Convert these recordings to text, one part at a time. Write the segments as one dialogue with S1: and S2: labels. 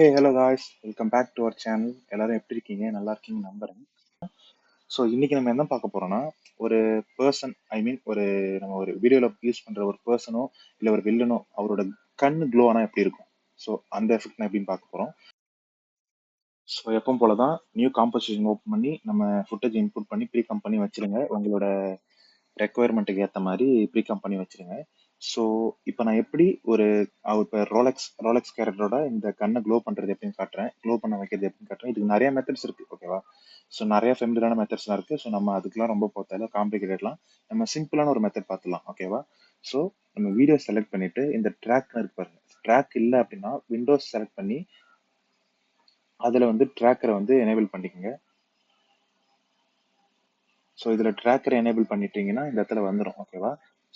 S1: Hey hello guys, welcome back to our channel. எல்லாரும் எப்படி இருக்கீங்க? நல்லா இருக்கீங்க நம்புறேன். ஸோ இன்னைக்கு நம்ம என்ன பார்க்க போறோம்னா, ஒரு பர்சன் ஒரு நம்ம ஒரு வீடியோல யூஸ் பண்ற ஒரு பர்சனோ இல்லை ஒரு வில்லனோ அவரோட கண்ணு க்ளோ ஆனா எப்படி இருக்கும். ஸோ அந்த எஃபெக்ட் எப்படின்னு பார்க்க போறோம். ஸோ எப்பவும் போல தான் நியூ காம்போசிஷன் ஓப்பன் பண்ணி நம்ம ஃபுட்டேஜ் இன்புட் பண்ணி ப்ரீ கம் பண்ணி வச்சிருங்க. உங்களோட ரெக்குவயர்மெண்ட்டுக்கு ஏற்ற மாதிரி ப்ரீ கம் பண்ணி வச்சிருங்க. ஸோ இப்போ நான் எப்படி ஒரு இப்போ ரோலெக்ஸ் கேரக்டரோட இந்த கண்ணை க்ளோ பண்றது எப்படின்னு காட்டுறேன், க்ளோ பண்ண வைக்கிறது எப்படின்னு காட்டுறேன். இதுக்கு நிறைய மெத்தட்ஸ் இருக்கு, ஓகேவா? ஸோ நிறைய ஃபெமிலியரான மெத்தட்ஸ்லாம் இருக்கு. ஸோ நம்ம அதுக்கெல்லாம் ரொம்ப போத்தால காம்ப்ளிகேட்டட்லாம் நம்ம சிம்பிளான ஒரு மெத்தட் பார்த்துலாம், ஓகேவா? ஸோ நம்ம வீடியோ செலக்ட் பண்ணிட்டு இந்த ட்ராக்னு இருக்கு பாருங்க. ட்ராக் இல்லை அப்படின்னா விண்டோஸ் செலக்ட் பண்ணி அதில் வந்து ட்ராக்கரை வந்து எனேபிள் பண்ணிக்கோங்க. ஸோ இதில் ட்ராக்கரை எனேபிள் பண்ணிட்டீங்கன்னா இந்த இடத்துல வந்துடும், ஓகேவா?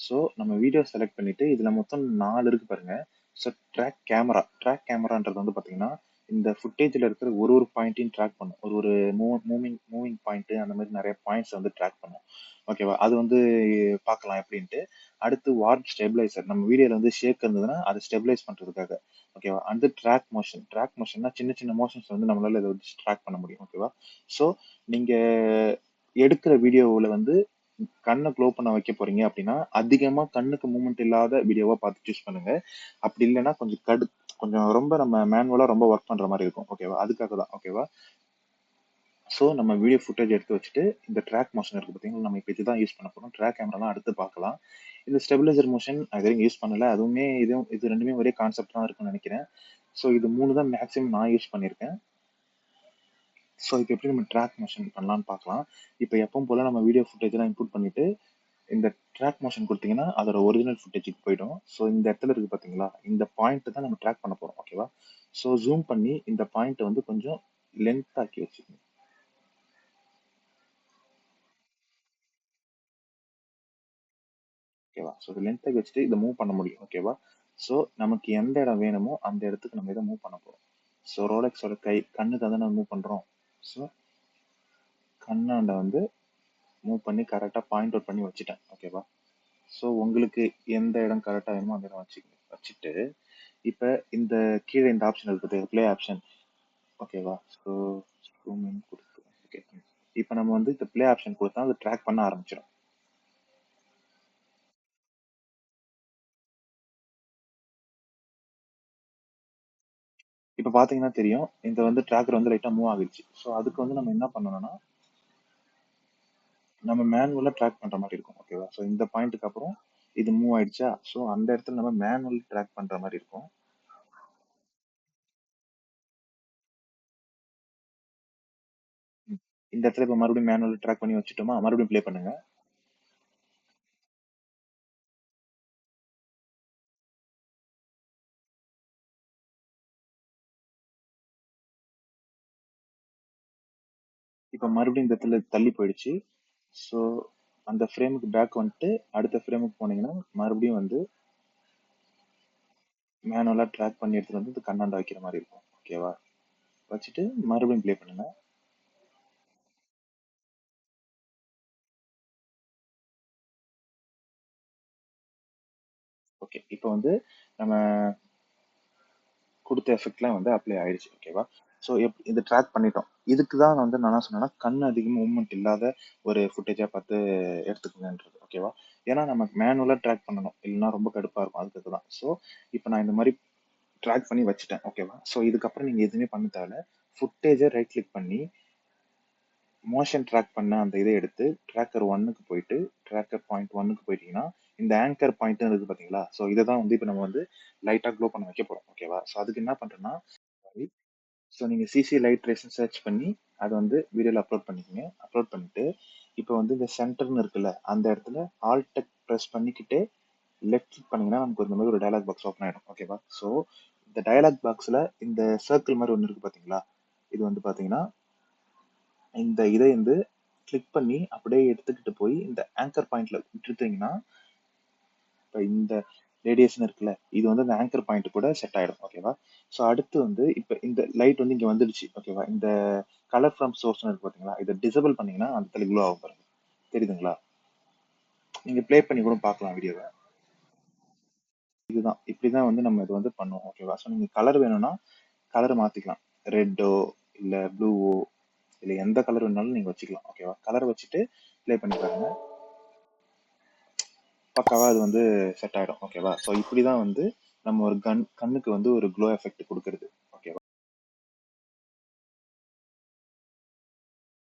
S1: ஸோ நம்ம வீடியோ செலக்ட் பண்ணிட்டு இதில் மொத்தம் 4 இருக்கு பாருங்க. ஸோ ட்ராக் கேமரான்றது வந்து பார்த்தீங்கன்னா இந்த ஃபுட்டேஜில் இருக்கிற ஒரு ஒரு பாயிண்ட்டையும் ட்ராக் பண்ணும். ஒரு ஒரு மூவிங் பாயிண்ட் அந்த மாதிரி நிறைய பாயிண்ட்ஸ் வந்து ட்ராக் பண்ணும், ஓகேவா? அது வந்து பார்க்கலாம் எப்படின்ட்டு. அடுத்து வார்ப் ஸ்டெபிளைசர், நம்ம வீடியோவில் வந்து ஷேக் இருந்ததுன்னா அதை ஸ்டெபிளைஸ் பண்ணுறதுக்காக, ஓகேவா? அந்த ட்ராக் மோஷன்னா சின்ன சின்ன மோஷன்ஸ் வந்து நம்மளால இதை வந்து ட்ராக் பண்ண முடியும், ஓகேவா? ஸோ நீங்கள் எடுக்கிற வீடியோவில் வந்து கண்ணை க்ளோ பண்ண வைக்க போறீங்க அப்படின்னா அதிகமா கண்ணுக்கு மூவ்மெண்ட் இல்லாத வீடியோவா பார்த்து சூஸ் பண்ணுங்க. அப்படி இல்லைன்னா கொஞ்சம் ரொம்ப நம்ம மேனுவலா ரொம்ப ஒர்க் பண்ற மாதிரி இருக்கும், ஓகேவா? அதுக்காக தான், ஓகேவா? ஸோ நம்ம வீடியோ ஃபுட்டேஜ் எடுத்து வச்சுட்டு இந்த ட்ராக் மோஷன் இருக்கு பார்த்தீங்கன்னா, நம்ம இப்போ இதுதான் யூஸ் பண்ண போறோம். ட்ராக் கேமராலாம் அடுத்து பார்க்கலாம். இந்த ஸ்டெபிலைசர் மோஷன் அது வரைக்கும் யூஸ் பண்ணல. அதுவுமே இது ரெண்டுமே ஒரே கான்செப்ட் தான் இருக்கும்னு நினைக்கிறேன். ஸோ இது 3 தான் மேக்ஸிமம் நான் யூஸ் பண்ணியிருக்கேன். ஸோ இப்போ எப்படி நம்ம ட்ராக் மோஷன் பண்ணலாம்னு பார்க்கலாம். இப்போ எப்பவும் போல நம்ம வீடியோ ஃபுட்டேஜ்லாம் இன்புட் பண்ணிட்டு இந்த ட்ராக் மோஷன் கொடுத்தீங்கன்னா அதோட ஒரிஜினல் ஃபுட்டேஜுக்கு போயிடும். ஸோ இந்த இடத்துல இருக்கு பார்த்தீங்களா, இந்த பாயிண்ட் தான் நம்ம ட்ராக் பண்ண போறோம், ஓகேவா? ஸோ ஜூம் பண்ணி இந்த பாயிண்ட் வந்து கொஞ்சம் லென்த் ஆக்கி வச்சுக்கோங்க, ஓகேவா? ஸோ இது லென்த் ஆக்கி வச்சுட்டு இதை மூவ் பண்ண முடியும், ஓகேவா? ஸோ நமக்கு எந்த இடம் வேணுமோ அந்த இடத்துக்கு நம்ம இதை மூவ் பண்ண போறோம். ஸோ ரோலெக்ஸோட கண்ணுக்கு வந்து நம்ம மூவ் பண்றோம். ஸோ கண்ணாண்ட வந்து மூவ் பண்ணி கரெக்டாக பாயிண்ட் அவுட் பண்ணி வச்சுட்டேன், ஓகேவா? ஸோ உங்களுக்கு எந்த இடம் கரெக்டாக வேணுமோ அந்த இடம் வச்சுட்டு இப்போ இந்த கீழே இந்த ஆப்ஷன் இருக்குது, ப்ளே ஆப்ஷன், ஓகேவா? ஸோ ஜூம் இன் கொடுத்து ஓகே. இப்போ நம்ம வந்து இந்த ப்ளே ஆப்ஷன் கொடுத்தா அது ட்ராக் பண்ண ஆரம்பிச்சிடும். இப்போ பார்த்தீங்கன்னா தெரியும், இந்த வந்து ட்ராக்கர் வந்து லைட்டாக மூவ் ஆகிடுச்சு. ஸோ அதுக்கு வந்து நம்ம என்ன பண்ணணும்னா நம்ம மேனுவலாக ட்ராக் பண்ணுற மாதிரி இருக்கும், ஓகேவா? ஸோ இந்த பாயிண்ட்டுக்கு அப்புறம் இது மூவ் ஆயிடுச்சா, ஸோ அந்த இடத்துல நம்ம மேனுவல் ட்ராக் பண்ணுற மாதிரி இருக்கும். இந்த இடத்துல இப்போ மறுபடியும் மேனுவல் ட்ராக் பண்ணி வச்சுட்டோமா, மறுபடியும் ப்ளே பண்ணுங்க. இப்போ மறுபடியும் இந்த இடத்துல தள்ளி போயிடுச்சு. ஸோ அந்த ஃப்ரேமுக்கு பேக் வந்துட்டு அடுத்த ஃப்ரேமுக்கு போனீங்கன்னா மறுபடியும் வந்து மேனுவலாக ட்ராக் பண்ணி எடுத்துட்டு வந்து இது கண்ணாண்ட வைக்கிற மாதிரி இருக்கும், ஓகேவா? வச்சுட்டு மறுபடியும் ப்ளே பண்ணுங்க. ஓகே, இப்போ வந்து நம்ம கொடுத்த எஃபெக்ட்லாம் வந்து அப்ளை ஆயிடுச்சு, ஓகேவா? ஸோ இது ட்ராக் பண்ணிட்டோம். இதுக்கு தான் வந்து நான் என்ன சொன்னேன்னா கண் அதிகமாக மூவ்மெண்ட் இல்லாத ஒரு ஃபுட்டேஜாக பார்த்து எடுத்துக்கங்கன்றது, ஓகேவா? ஏன்னா நம்ம மேனுவலாக ட்ராக் பண்ணணும், இல்லைன்னா ரொம்ப கடுப்பாக இருக்கும். அதுக்கு தான். ஸோ இப்போ நான் இந்த மாதிரி ட்ராக் பண்ணி வச்சுட்டேன், ஓகேவா? ஸோ இதுக்கப்புறம் நீங்கள் எதுவுமே பண்ண தேவையில்ல. ஃபுட்டேஜை ரைட் கிளிக் பண்ணி மோஷன் ட்ராக் பண்ண அந்த இதை எடுத்து ட்ராக்கர் ஒன்னுக்கு போயிட்டு ட்ராக்கர் பாயிண்ட் ஒன்னுக்கு போயிட்டீங்கன்னா இந்த ஆங்கர் பாயிண்ட் இருக்கு பாத்தீங்களா? ஸோ இதை தான் வந்து இப்போ நம்ம வந்து லைட்டா க்ளோ பண்ண வைக்க போறோம், ஓகேவா? ஸோ அதுக்கு என்ன பண்றேன்னா, ஸோ நீங்க சிசி லைட் ரேஷன் சர்ச் பண்ணி அதை வந்து வீடியோல அப்லோட் பண்ணிக்கோங்க. அப்லோட் பண்ணிட்டு இப்போ வந்து இந்த சென்டர்னு இருக்குல்ல அந்த இடத்துல ஆல்டெக் ப்ரெஸ் பண்ணிக்கிட்டே லெஃப்ட் கிளிக் பண்ணீங்கன்னா நமக்கு இந்த மாதிரி ஒரு டயலாக் பாக்ஸ் ஓப்பன் ஆயிடும், ஓகேவா? ஸோ இந்த டயலாக் பாக்ஸ்ல இந்த சர்க்கிள் மாதிரி ஒன்று இருக்கு பாத்தீங்களா? இது வந்து பாத்தீங்கன்னா இந்த இதை வந்து கிளிக் பண்ணி அப்படியே எடுத்துக்கிட்டு போய் இந்த ஆங்கர் பாயிண்ட்ல விட்டுட்டீங்கன்னா இப்போ இந்த ரேடியேஷன் இருக்குல்ல, இது வந்து அந்த ஆங்கர் பாயிண்ட் கூட செட் ஆயிடும், ஓகேவா? ஸோ அடுத்து வந்து இப்போ இந்த லைட் வந்து இங்க வந்துடுச்சு, ஓகேவா? இந்த கலர் ஃப்ரம் சோர்ஸ் இருக்கு பாத்தீங்களா, இதை டிசபிள் பண்ணீங்கன்னா அந்த இடத்துல க்ளோ ஆகும் பாருங்க, தெரியுதுங்களா? நீங்க ப்ளே பண்ணி கூட பார்க்கலாம் வீடியோவை. இதுதான் இப்படிதான் வந்து நம்ம இது வந்து பண்ணுவோம், ஓகேவா? ஸோ நீங்க கலர் வேணும்னா கலர் மாத்திக்கலாம். ரெட்டோ இல்ல ப்ளூவோ இல்ல எந்த கலர் வேணாலும் நீங்க வச்சுக்கலாம். ஓகேவா? கலர் வச்சுட்டு ப்ளே பண்ணி பாருங்க. பக்காவா அது வந்து செட் ஆயிடும். ஓகேவா? ஸோ இப்படிதான் வந்து நம்ம ஒரு கண்ணுக்கு வந்து ஒரு க்ளோ எஃபெக்ட் கொடுக்கறது.